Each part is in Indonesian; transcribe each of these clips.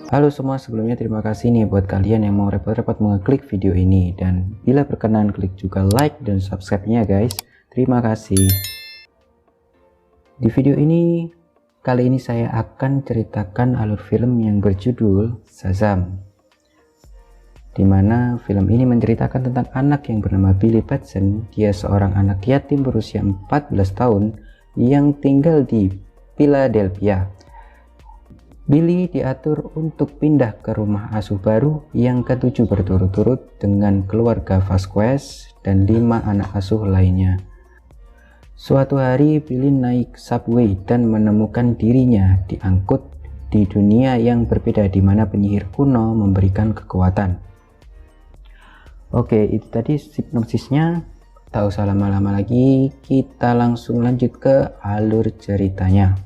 Halo semua, sebelumnya terima kasih nih buat kalian yang mau repot-repot mengeklik video ini, dan bila berkenan klik juga like dan subscribe-nya guys. Terima kasih. Di video ini kali ini saya akan ceritakan alur film yang berjudul Shazam, dimana film ini menceritakan tentang anak yang bernama Billy Batson. Dia seorang anak yatim berusia 14 tahun yang tinggal di Philadelphia. Billy diatur untuk pindah ke rumah asuh baru yang ke-7 berturut-turut dengan keluarga Vasquez dan 5 anak asuh lainnya. Suatu hari Billy naik subway dan menemukan dirinya diangkut di dunia yang berbeda, di mana penyihir kuno memberikan kekuatan. Oke, itu tadi sinopsisnya. Tak usah lama-lama lagi, kita langsung lanjut ke alur ceritanya.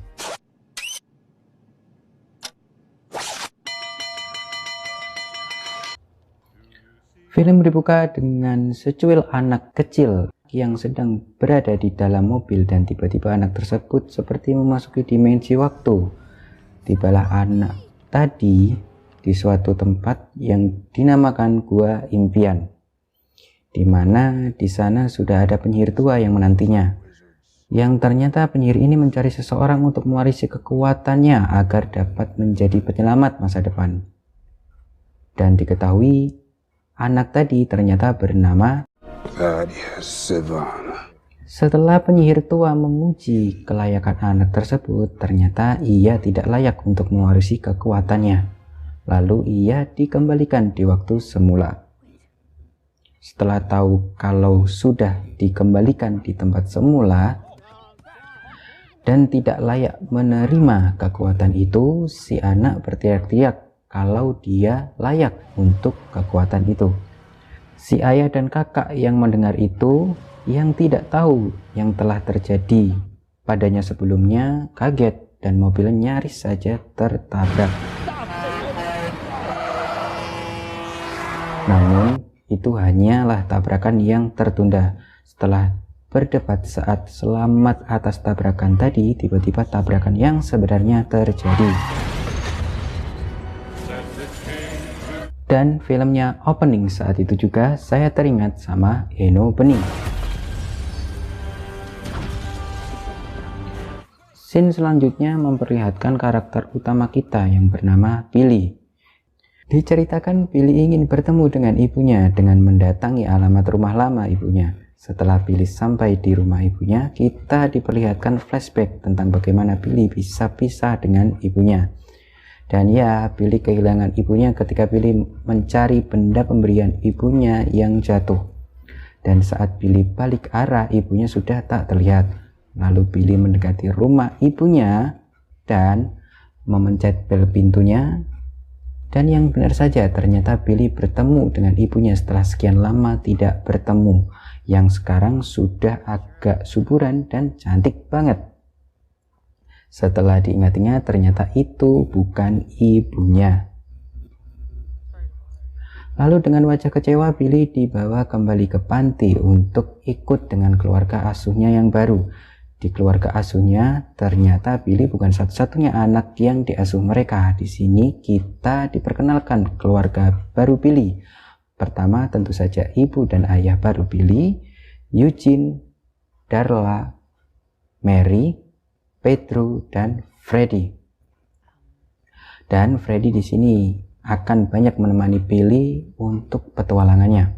Film dibuka dengan secuil anak kecil yang sedang berada di dalam mobil, dan tiba-tiba anak tersebut seperti memasuki dimensi waktu. Tibalah anak tadi di suatu tempat yang dinamakan Gua Impian, di mana di sana sudah ada penyihir tua yang menantinya. Yang ternyata penyihir ini mencari seseorang untuk mewarisi kekuatannya agar dapat menjadi penyelamat masa depan. Dan diketahui anak tadi ternyata bernama Thaddeus Sivana. Setelah penyihir tua memuji kelayakan anak tersebut, ternyata ia tidak layak untuk mewarisi kekuatannya. Lalu ia dikembalikan di waktu semula. Setelah tahu kalau sudah dikembalikan di tempat semula dan tidak layak menerima kekuatan itu, si anak berteriak-teriak kalau dia layak untuk kekuatan itu. Si ayah dan kakak yang mendengar itu, yang tidak tahu yang telah terjadi padanya sebelumnya, kaget dan mobilnya nyaris saja tertabrak. Namun itu hanyalah tabrakan yang tertunda. Setelah berdebat saat selamat atas tabrakan tadi, tiba-tiba tabrakan yang sebenarnya terjadi. Dan filmnya opening saat itu juga saya teringat sama Eno Bening. Scene selanjutnya memperlihatkan karakter utama kita yang bernama Billy. Diceritakan Billy ingin bertemu dengan ibunya dengan mendatangi alamat rumah lama ibunya. Setelah Billy sampai di rumah ibunya, kita diperlihatkan flashback tentang bagaimana Billy bisa pisah dengan ibunya. Dan ya, Billy kehilangan ibunya ketika Billy mencari benda pemberian ibunya yang jatuh. Dan saat Billy balik arah, ibunya sudah tak terlihat. Lalu Billy mendekati rumah ibunya dan memencet bel pintunya. Dan yang benar saja, ternyata Billy bertemu dengan ibunya setelah sekian lama tidak bertemu, yang sekarang sudah agak suburan dan cantik banget. Setelah diingat-ingat, ternyata itu bukan ibunya. Lalu dengan wajah kecewa, Billy dibawa kembali ke panti untuk ikut dengan keluarga asuhnya yang baru. Di keluarga asuhnya, ternyata Billy bukan satu-satunya anak yang diasuh mereka. Di sini kita diperkenalkan keluarga baru Billy. Pertama tentu saja ibu dan ayah baru Billy, Eugene, Darla, Mary, Pedro, dan Freddy. Dan Freddy di sini akan banyak menemani Billy untuk petualangannya.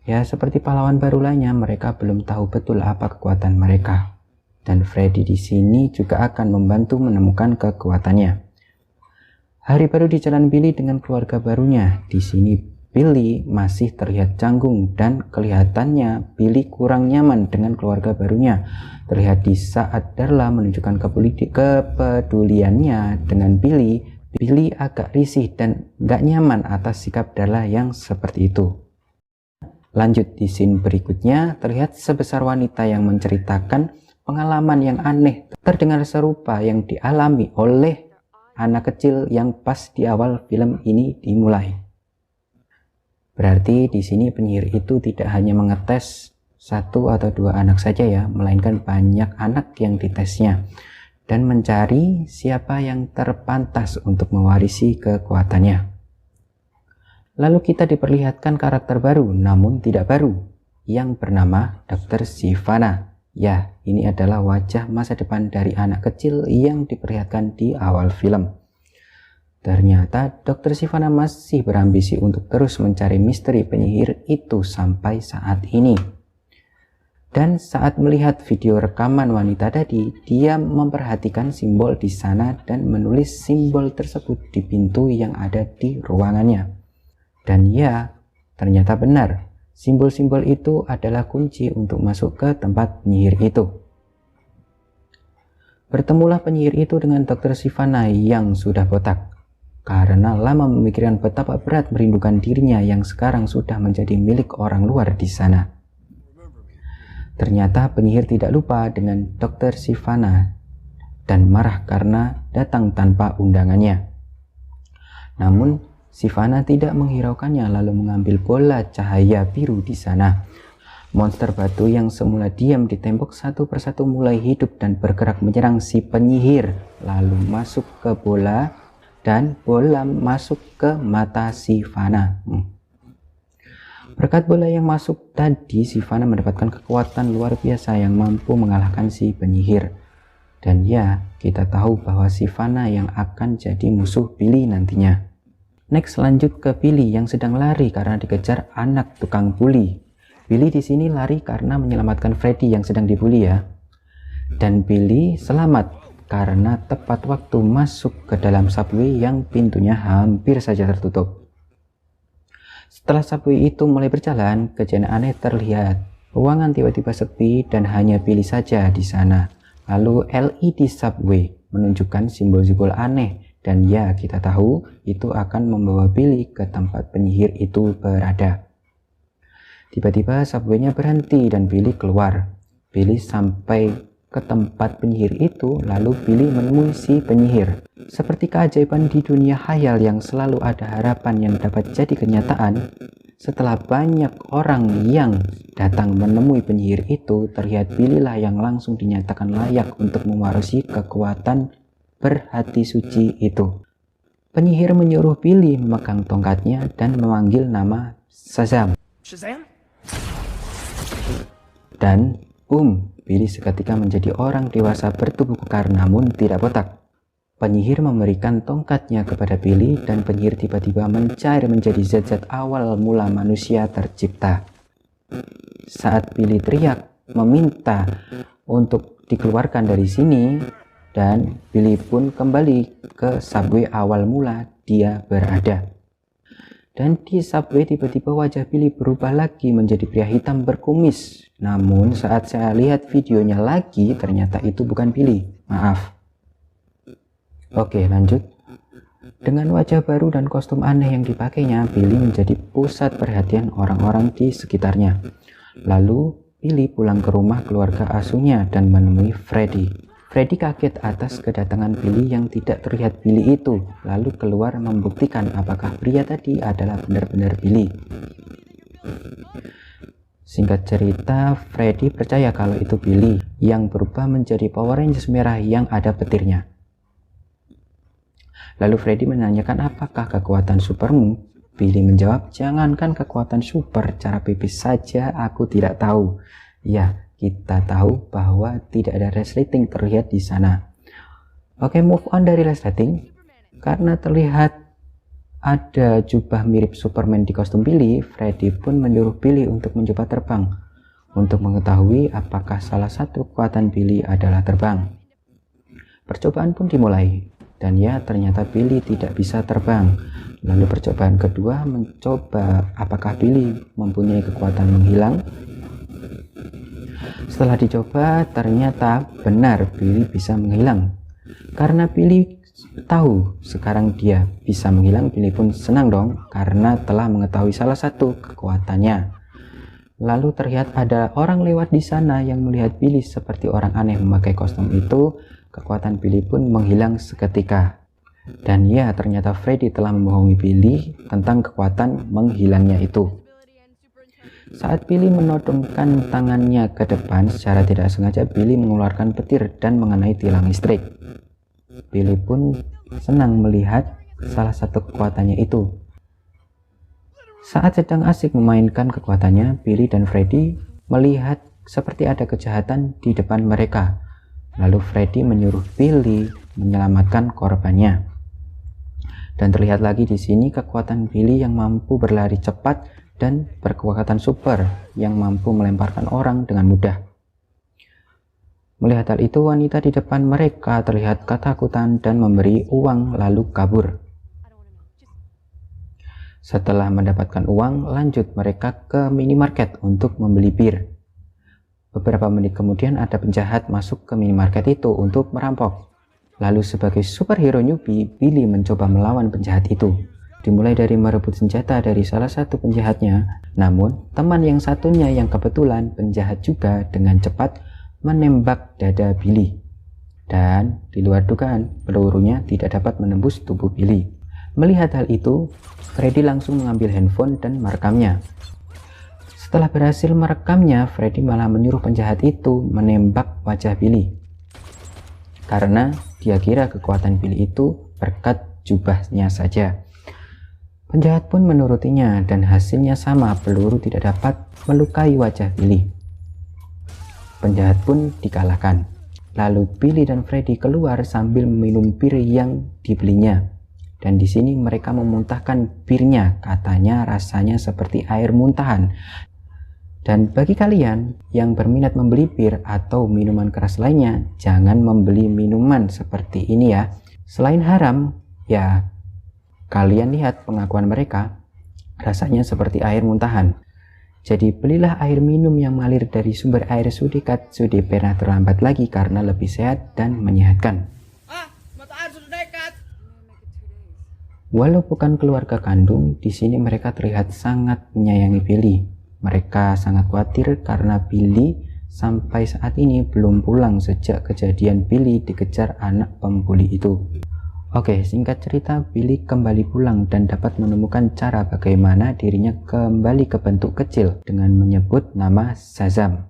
Ya, seperti pahlawan baru lainnya, mereka belum tahu betul apa kekuatan mereka. Dan Freddy di sini juga akan membantu menemukan kekuatannya. Hari baru di jalan Billy dengan keluarga barunya. Di sini Billy masih terlihat canggung dan kelihatannya Billy kurang nyaman dengan keluarga barunya. Terlihat di saat Darla menunjukkan kepeduliannya dengan Billy, Billy agak risih dan gak nyaman atas sikap Darla yang seperti itu. Lanjut di scene berikutnya, terlihat sebesar wanita yang menceritakan pengalaman yang aneh terdengar serupa yang dialami oleh anak kecil yang pas di awal film ini dimulai. Berarti di sini penyihir itu tidak hanya mengetes 1 atau 2 anak saja ya, melainkan banyak anak yang ditesnya. dan mencari siapa yang terpantas untuk mewarisi kekuatannya. Lalu kita diperlihatkan karakter baru, namun tidak baru, yang bernama Dr. Sivana. Ya, ini adalah wajah masa depan dari anak kecil yang diperlihatkan di awal film. Ternyata Dr. Sivana masih berambisi untuk terus mencari misteri penyihir itu sampai saat ini. Dan saat melihat video rekaman wanita tadi, dia memperhatikan simbol di sana dan menulis simbol tersebut di pintu yang ada di ruangannya. Dan ya, ternyata benar, simbol-simbol itu adalah kunci untuk masuk ke tempat penyihir itu. Bertemulah penyihir itu dengan Dr. Sivana yang sudah botak, karena lama memikirkan betapa berat merindukan dirinya yang sekarang sudah menjadi milik orang luar di sana. Ternyata penyihir tidak lupa dengan Dr. Sivana dan marah karena datang tanpa undangannya. Namun, Sivana tidak menghiraukannya lalu mengambil bola cahaya biru di sana. Monster batu yang semula diam di tembok satu persatu mulai hidup dan bergerak menyerang si penyihir, lalu masuk ke bola dan bola masuk ke mata Sivana. Berkat bola yang masuk tadi, Sivana mendapatkan kekuatan luar biasa yang mampu mengalahkan si penyihir. Dan ya, kita tahu bahwa Sivana yang akan jadi musuh Billy nantinya. Next, lanjut ke Billy yang sedang lari karena dikejar anak tukang bully. Billy di sini lari karena menyelamatkan Freddy yang sedang dibully ya. Dan Billy selamat karena tepat waktu masuk ke dalam subway yang pintunya hampir saja tertutup. Setelah subway itu mulai berjalan, kejadian aneh terlihat. Ruangan tiba-tiba sepi dan hanya Billy saja di sana. Lalu LED subway menunjukkan simbol-simbol aneh. Dan ya, kita tahu itu akan membawa Billy ke tempat penyihir itu berada. Tiba-tiba subway-nya berhenti dan Billy keluar. Billy sampai ke tempat penyihir itu, lalu Billy menemui si penyihir. Seperti keajaiban di dunia khayal yang selalu ada harapan yang dapat jadi kenyataan, setelah banyak orang yang datang menemui penyihir itu, terlihat Billy lah yang langsung dinyatakan layak untuk mewarisi kekuatan berhati suci itu. Penyihir menyuruh Billy memegang tongkatnya dan memanggil nama Shazam. Shazam? Dan Billy seketika menjadi orang dewasa bertubuh kekar namun tidak botak. Penyihir memberikan tongkatnya kepada Billy dan penyihir tiba-tiba mencair menjadi zat-zat awal mula manusia tercipta. Saat Billy teriak meminta untuk dikeluarkan dari sini, dan Billy pun kembali ke subway awal mula dia berada. Dan di subway tiba-tiba wajah Billy berubah lagi menjadi pria hitam berkumis. Namun saat saya lihat videonya lagi, ternyata itu bukan Billy. Maaf. Oke, lanjut. Dengan wajah baru dan kostum aneh yang dipakainya, Billy menjadi pusat perhatian orang-orang di sekitarnya. Lalu Billy pulang ke rumah keluarga asuhnya dan menemui Freddy. Freddy kaget atas kedatangan Billy yang tidak terlihat Billy itu, lalu keluar membuktikan apakah pria tadi adalah benar-benar Billy. Singkat cerita, Freddy percaya kalau itu Billy yang berubah menjadi Power Rangers merah yang ada petirnya. Lalu Freddy menanyakan apakah kekuatan supermu. Billy menjawab, jangankan kekuatan super, cara pipis saja aku tidak tahu. Ya, kita tahu bahwa tidak ada resleting terlihat di sana. Oke, move on dari resleting. Karena terlihat ada jubah mirip Superman di kostum Billy, Freddy pun menyuruh Billy untuk mencoba terbang. Untuk mengetahui apakah salah satu kekuatan Billy adalah terbang. Percobaan pun dimulai. Dan ya, ternyata Billy tidak bisa terbang. Lalu percobaan kedua mencoba apakah Billy mempunyai kekuatan menghilang. Setelah dicoba, ternyata benar Billy bisa menghilang. Karena Billy tahu sekarang dia bisa menghilang, Billy pun senang dong karena telah mengetahui salah satu kekuatannya. Lalu terlihat ada orang lewat di sana yang melihat Billy seperti orang aneh memakai kostum itu. Kekuatan Billy pun menghilang seketika. Dan ya, ternyata Freddy telah membohongi Billy tentang kekuatan menghilangnya itu. Saat Billy menodongkan tangannya ke depan, secara tidak sengaja Billy mengeluarkan petir dan mengenai tiang listrik. Billy pun senang melihat salah satu kekuatannya itu. Saat sedang asik memainkan kekuatannya, Billy dan Freddy melihat seperti ada kejahatan di depan mereka. Lalu Freddy menyuruh Billy menyelamatkan korbannya. Dan terlihat lagi di sini kekuatan Billy yang mampu berlari cepat dan berkekuatan super yang mampu melemparkan orang dengan mudah. Melihat hal itu, wanita di depan mereka terlihat ketakutan dan memberi uang lalu kabur. Setelah mendapatkan uang, lanjut mereka ke minimarket untuk membeli bir. Beberapa menit kemudian ada penjahat masuk ke minimarket itu untuk merampok. Lalu sebagai superhero newbie, Billy mencoba melawan penjahat itu. Dimulai dari merebut senjata dari salah satu penjahatnya, namun teman yang satunya yang kebetulan penjahat juga dengan cepat menembak dada Billy. Dan di luar dugaan, pelurunya tidak dapat menembus tubuh Billy. Melihat hal itu, Freddy langsung mengambil handphone dan merekamnya. Setelah berhasil merekamnya, Freddy malah menyuruh penjahat itu menembak wajah Billy. Karena dia kira kekuatan Billy itu berkat jubahnya saja. Penjahat pun menurutinya dan hasilnya sama, peluru tidak dapat melukai wajah Billy. Penjahat pun dikalahkan. Lalu Billy dan Freddy keluar sambil minum bir yang dibelinya. Dan di sini mereka memuntahkan birnya, katanya rasanya seperti air muntahan. Dan bagi kalian yang berminat membeli bir atau minuman keras lainnya, jangan membeli minuman seperti ini ya. Selain haram, ya kalian lihat pengakuan mereka, rasanya seperti air muntahan. Jadi belilah air minum yang mengalir dari sumber air sudekat, sudah pernah terlambat lagi karena lebih sehat dan menyehatkan. Mata air sudah dekat. Walau bukan keluarga kandung, di sini mereka terlihat sangat menyayangi Billy. Mereka sangat khawatir karena Billy sampai saat ini belum pulang sejak kejadian Billy dikejar anak pembuli itu. Oke, singkat cerita, Billy kembali pulang dan dapat menemukan cara bagaimana dirinya kembali ke bentuk kecil dengan menyebut nama Shazam.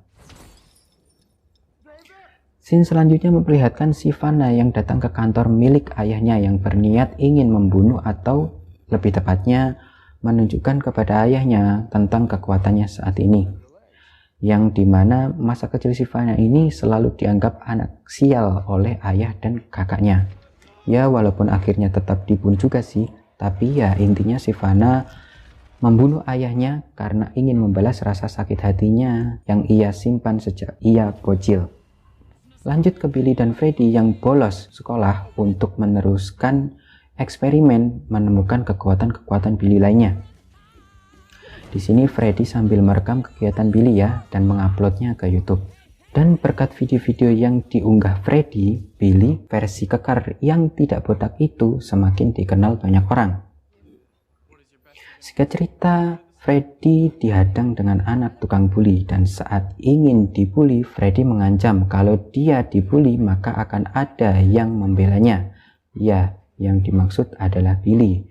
Scene selanjutnya memperlihatkan Sivana yang datang ke kantor milik ayahnya yang berniat ingin membunuh atau lebih tepatnya menunjukkan kepada ayahnya tentang kekuatannya saat ini, yang dimana masa kecil Sivana ini selalu dianggap anak sial oleh ayah dan kakaknya. Ya walaupun akhirnya tetap dibunuh juga sih, tapi ya intinya Sivana membunuh ayahnya karena ingin membalas rasa sakit hatinya yang ia simpan sejak ia bocil. Lanjut ke Billy dan Freddy yang bolos sekolah untuk meneruskan eksperimen menemukan kekuatan-kekuatan Billy lainnya. Di sini Freddy sambil merekam kegiatan Billy ya dan menguploadnya ke YouTube. Dan berkat video-video yang diunggah Freddy, Billy versi kekar yang tidak botak itu semakin dikenal banyak orang. Singkat cerita, Freddy dihadang dengan anak tukang bully dan saat ingin dibully, Freddy mengancam kalau dia dibully maka akan ada yang membelanya. Ya, yang dimaksud adalah Billy.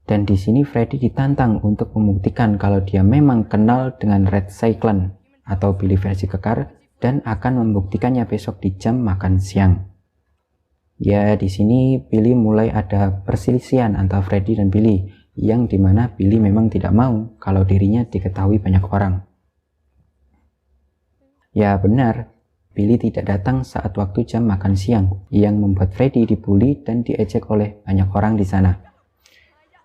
Dan di sini Freddy ditantang untuk membuktikan kalau dia memang kenal dengan Red Cyclone atau Billy versi kekar dan akan membuktikannya besok di jam makan siang. Ya, di sini Billy mulai ada perselisihan antara Freddy dan Billy, yang dimana Billy memang tidak mau kalau dirinya diketahui banyak orang. Ya benar, Billy tidak datang saat waktu jam makan siang, yang membuat Freddy dibully dan diejek oleh banyak orang di sana.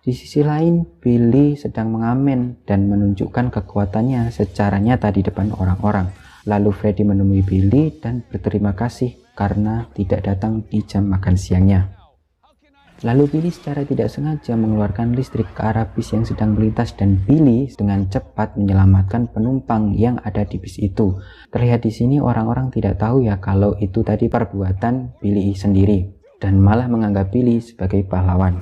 Di sisi lain, Billy sedang mengamen dan menunjukkan kekuatannya secara nyata di depan orang-orang. Lalu Freddy menemui Billy dan berterima kasih karena tidak datang di jam makan siangnya. Lalu Billy secara tidak sengaja mengeluarkan listrik ke arah bis yang sedang melintas dan Billy dengan cepat menyelamatkan penumpang yang ada di bis itu. Terlihat di sini orang-orang tidak tahu ya kalau itu tadi perbuatan Billy sendiri dan malah menganggap Billy sebagai pahlawan.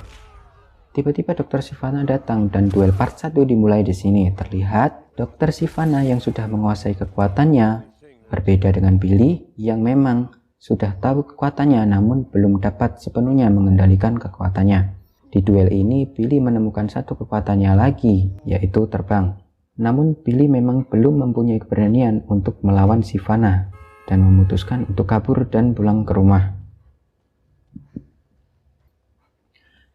Tiba-tiba Dr. Sivana datang dan duel part 1 dimulai di sini. Terlihat Dr. Sivana yang sudah menguasai kekuatannya berbeda dengan Billy yang memang sudah tahu kekuatannya namun belum dapat sepenuhnya mengendalikan kekuatannya. Di duel ini Billy menemukan satu kekuatannya lagi, yaitu terbang. Namun Billy memang belum mempunyai keberanian untuk melawan Sivana dan memutuskan untuk kabur dan pulang ke rumah.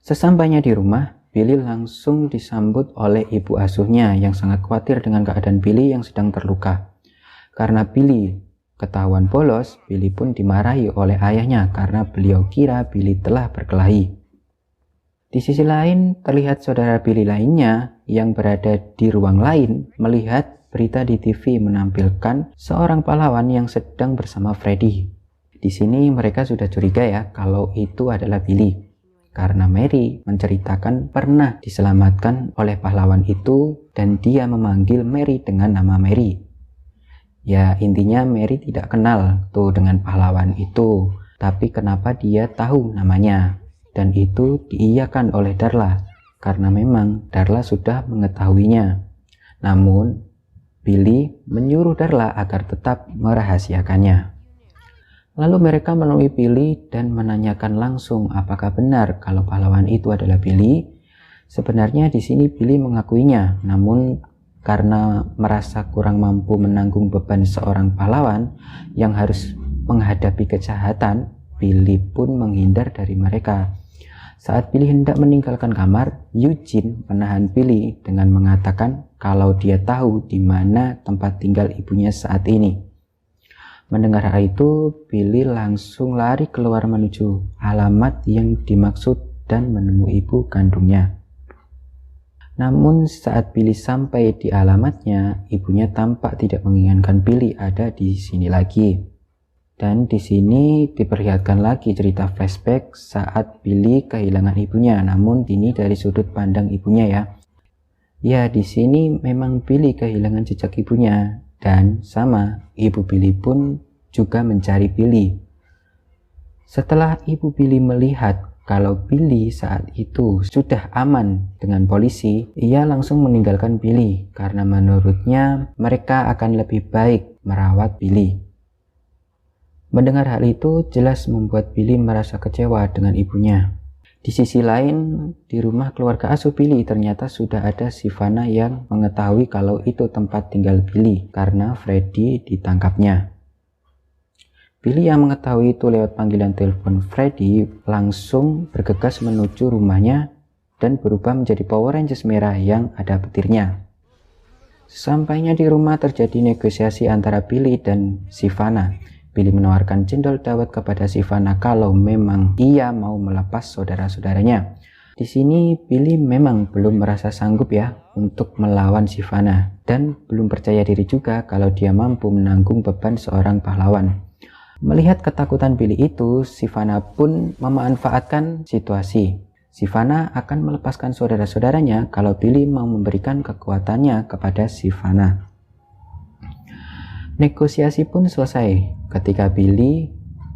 Sesampainya di rumah, Billy langsung disambut oleh ibu asuhnya yang sangat khawatir dengan keadaan Billy yang sedang terluka. Karena Billy ketahuan bolos, Billy pun dimarahi oleh ayahnya karena beliau kira Billy telah berkelahi. Di sisi lain, terlihat saudara Billy lainnya yang berada di ruang lain melihat berita di TV menampilkan seorang pahlawan yang sedang bersama Freddy. Di sini mereka sudah curiga ya kalau itu adalah Billy. Karena Mary menceritakan pernah diselamatkan oleh pahlawan itu dan dia memanggil Mary dengan nama Mary. Ya intinya Mary tidak kenal tuh dengan pahlawan itu, tapi kenapa dia tahu namanya? Dan itu diiyakan oleh Darla karena memang Darla sudah mengetahuinya. Namun Billy menyuruh Darla agar tetap merahasiakannya. Lalu mereka menemui Billy dan menanyakan langsung apakah benar kalau pahlawan itu adalah Billy. Sebenarnya di sini Billy mengakuinya, namun karena merasa kurang mampu menanggung beban seorang pahlawan yang harus menghadapi kejahatan, Billy pun menghindar dari mereka. Saat Billy hendak meninggalkan kamar, Eugene menahan Billy dengan mengatakan kalau dia tahu di mana tempat tinggal ibunya saat ini. Mendengar hal itu, Billy langsung lari keluar menuju alamat yang dimaksud dan menemui ibu kandungnya. Namun saat Billy sampai di alamatnya, ibunya tampak tidak menginginkan Billy ada di sini lagi. Dan di sini diperlihatkan lagi cerita flashback saat Billy kehilangan ibunya, namun ini dari sudut pandang ibunya ya. Ya, di sini memang Billy kehilangan jejak ibunya. Dan sama, ibu Billy pun juga mencari Billy. Setelah ibu Billy melihat kalau Billy saat itu sudah aman dengan polisi, ia langsung meninggalkan Billy karena menurutnya mereka akan lebih baik merawat Billy. Mendengar hal itu jelas membuat Billy merasa kecewa dengan ibunya. Di sisi lain, di rumah keluarga asuh Billy ternyata sudah ada Sivana yang mengetahui kalau itu tempat tinggal Billy karena Freddy ditangkapnya. Billy yang mengetahui itu lewat panggilan telepon Freddy langsung bergegas menuju rumahnya dan berubah menjadi Power Rangers merah yang ada petirnya. Sesampainya di rumah terjadi negosiasi antara Billy dan Sivana. Billy menawarkan cendol dawet kepada Sivana kalau memang ia mau melepas saudara-saudaranya. Di sini Billy memang belum merasa sanggup ya untuk melawan Sivana dan belum percaya diri juga kalau dia mampu menanggung beban seorang pahlawan. Melihat ketakutan Billy itu, Sivana pun memanfaatkan situasi. Sivana akan melepaskan saudara-saudaranya kalau Billy mau memberikan kekuatannya kepada Sivana. Negosiasi pun selesai ketika Billy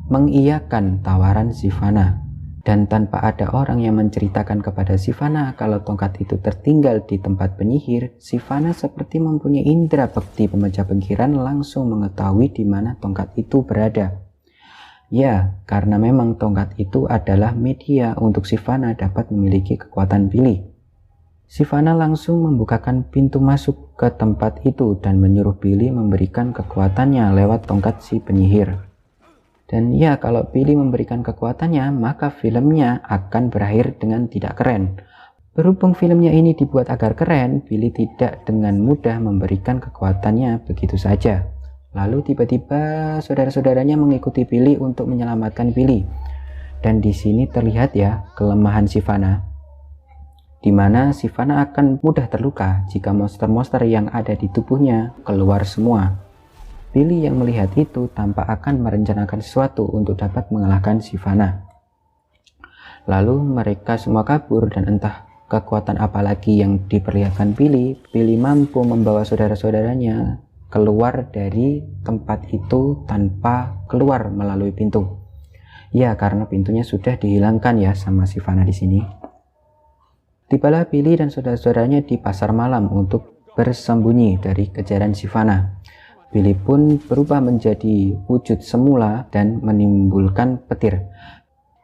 mengiyakan tawaran Sivana dan tanpa ada orang yang menceritakan kepada Sivana kalau tongkat itu tertinggal di tempat penyihir, Sivana seperti mempunyai indera bakti pemecah pikiran langsung mengetahui di mana tongkat itu berada. Ya, karena memang tongkat itu adalah media untuk Sivana dapat memiliki kekuatan Billy. Sivana langsung membukakan pintu masuk ke tempat itu dan menyuruh Billy memberikan kekuatannya lewat tongkat si penyihir. Dan ya, kalau Billy memberikan kekuatannya, maka filmnya akan berakhir dengan tidak keren. Berhubung filmnya ini dibuat agar keren, Billy tidak dengan mudah memberikan kekuatannya begitu saja. Lalu tiba-tiba saudara-saudaranya mengikuti Billy untuk menyelamatkan Billy. Dan di sini terlihat ya kelemahan Sivana, di mana Sivana akan mudah terluka jika monster-monster yang ada di tubuhnya keluar semua. Billy yang melihat itu tampak akan merencanakan sesuatu untuk dapat mengalahkan Sivana. Lalu mereka semua kabur dan entah kekuatan apa lagi yang diperlihatkan Billy mampu membawa saudara-saudaranya keluar dari tempat itu tanpa keluar melalui pintu. Ya, karena pintunya sudah dihilangkan ya sama Sivana di sini. Tibalah Billy dan saudara-saudaranya di pasar malam untuk bersembunyi dari kejaran Sivana. Billy pun berubah menjadi wujud semula dan menimbulkan petir.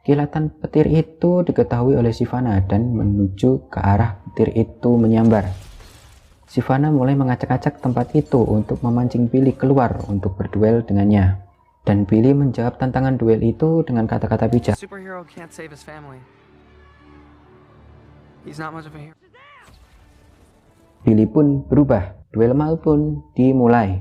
Kilatan petir itu diketahui oleh Sivana dan menuju ke arah petir itu menyambar. Sivana mulai mengacak-acak tempat itu untuk memancing Billy keluar untuk berduel dengannya. Dan Billy menjawab tantangan duel itu dengan kata-kata bijak. Superhero can't save his family. He's not much of a hero. Billy pun berubah. Duel mal pun dimulai.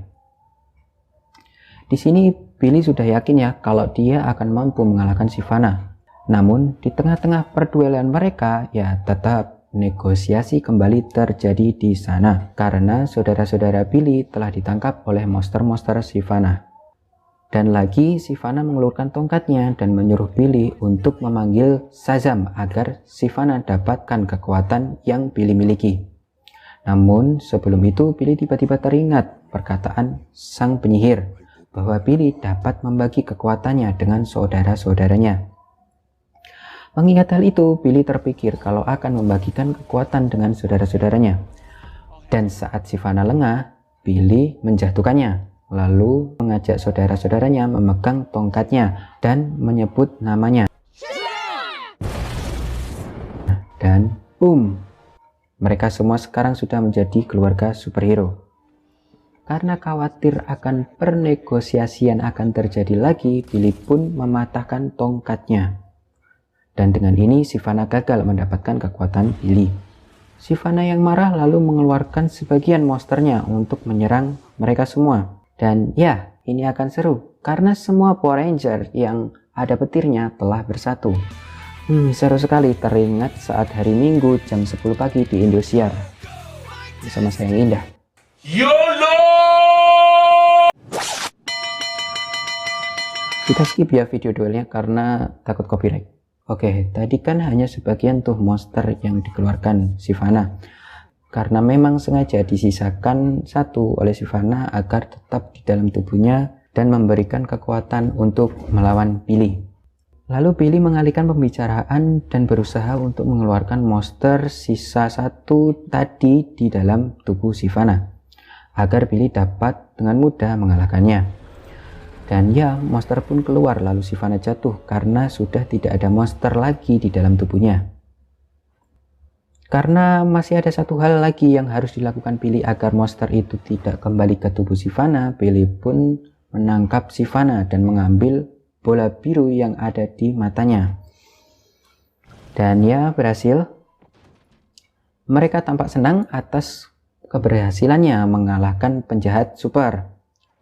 Di sini Billy sudah yakin ya kalau dia akan mampu mengalahkan Sivana. Namun di tengah-tengah perduelan mereka ya tetap negosiasi kembali terjadi di sana karena saudara-saudara Billy telah ditangkap oleh monster-monster Sivana. Dan lagi Sivana mengeluarkan tongkatnya dan menyuruh Billy untuk memanggil Shazam agar Sivana dapatkan kekuatan yang Billy miliki. Namun sebelum itu Billy tiba-tiba teringat perkataan sang penyihir bahwa Billy dapat membagi kekuatannya dengan saudara-saudaranya. Mengingat hal itu, Billy terpikir kalau akan membagikan kekuatan dengan saudara-saudaranya. Dan saat Sivana lengah, Billy menjatuhkannya, lalu mengajak saudara-saudaranya memegang tongkatnya dan menyebut namanya. Dan boom, mereka semua sekarang sudah menjadi keluarga superhero. Karena khawatir akan pernegosiasian akan terjadi lagi, Billy pun mematahkan tongkatnya. Dan dengan ini Sivana gagal mendapatkan kekuatan Billy. Sivana yang marah lalu mengeluarkan sebagian monsternya untuk menyerang mereka semua. Dan ya, ini akan seru karena semua Power Ranger yang ada petirnya telah bersatu. Seru sekali, teringat saat hari Minggu jam 10 pagi di Indosiar bersama saya yang indah. YOLO! Kita skip ya video duelnya karena takut copyright. Oke, tadi kan hanya sebagian tuh monster yang dikeluarkan Sivana. Karena memang sengaja disisakan satu oleh Sivana agar tetap di dalam tubuhnya dan memberikan kekuatan untuk melawan Billy. Lalu Billy mengalihkan pembicaraan dan berusaha untuk mengeluarkan monster sisa satu tadi di dalam tubuh Sivana agar Billy dapat dengan mudah mengalahkannya. Dan ya, monster pun keluar lalu Sivana jatuh karena sudah tidak ada monster lagi di dalam tubuhnya. Karena masih ada satu hal lagi yang harus dilakukan Billy agar monster itu tidak kembali ke tubuh Sivana, Billy pun menangkap Sivana dan mengambil bola biru yang ada di matanya. Dan ya, berhasil. Mereka tampak senang atas keberhasilannya mengalahkan penjahat super.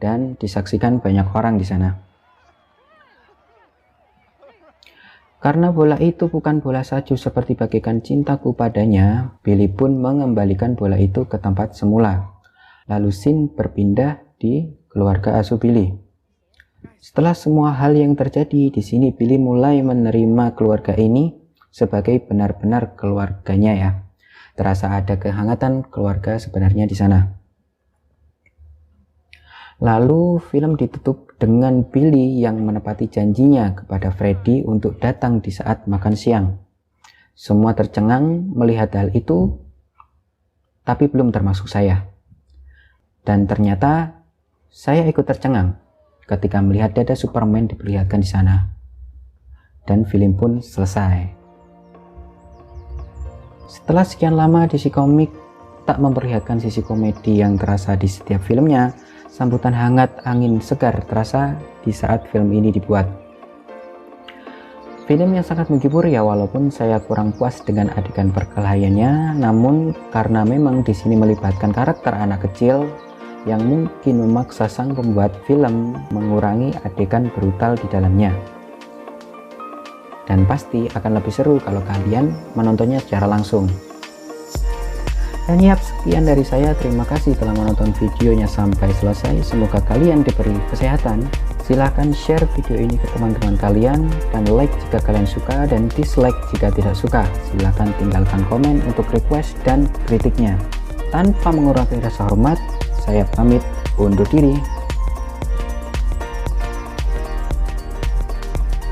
Dan disaksikan banyak orang di sana. Karena bola itu bukan bola salju seperti bagaikan cintaku padanya, Billy pun mengembalikan bola itu ke tempat semula. Lalu scene berpindah di keluarga asuh Billy. Setelah semua hal yang terjadi di sini, Billy mulai menerima keluarga ini sebagai benar-benar keluarganya ya. Terasa ada kehangatan keluarga sebenarnya di sana. Lalu film ditutup dengan Billy yang menepati janjinya kepada Freddy untuk datang di saat makan siang. Semua tercengang melihat hal itu, tapi belum termasuk saya. Dan ternyata saya ikut tercengang ketika melihat dada Superman diperlihatkan di sana. Dan film pun selesai. Setelah sekian lama DC Comics tak memperlihatkan sisi komedi yang terasa di setiap filmnya, sambutan hangat angin segar terasa di saat film ini dibuat. Film yang sangat menghibur ya, walaupun saya kurang puas dengan adegan perkelahiannya, namun karena memang di sini melibatkan karakter anak kecil yang mungkin memaksa sang pembuat film mengurangi adegan brutal di dalamnya. Dan pasti akan lebih seru kalau kalian menontonnya secara langsung. Dan ya, sekian dari saya. Terima kasih telah menonton videonya sampai selesai. Semoga kalian diberi kesehatan. Silahkan share video ini ke teman-teman kalian, dan like jika kalian suka, dan dislike jika tidak suka. Silahkan tinggalkan komen untuk request dan kritiknya. Tanpa mengurangi rasa hormat, saya pamit undur diri.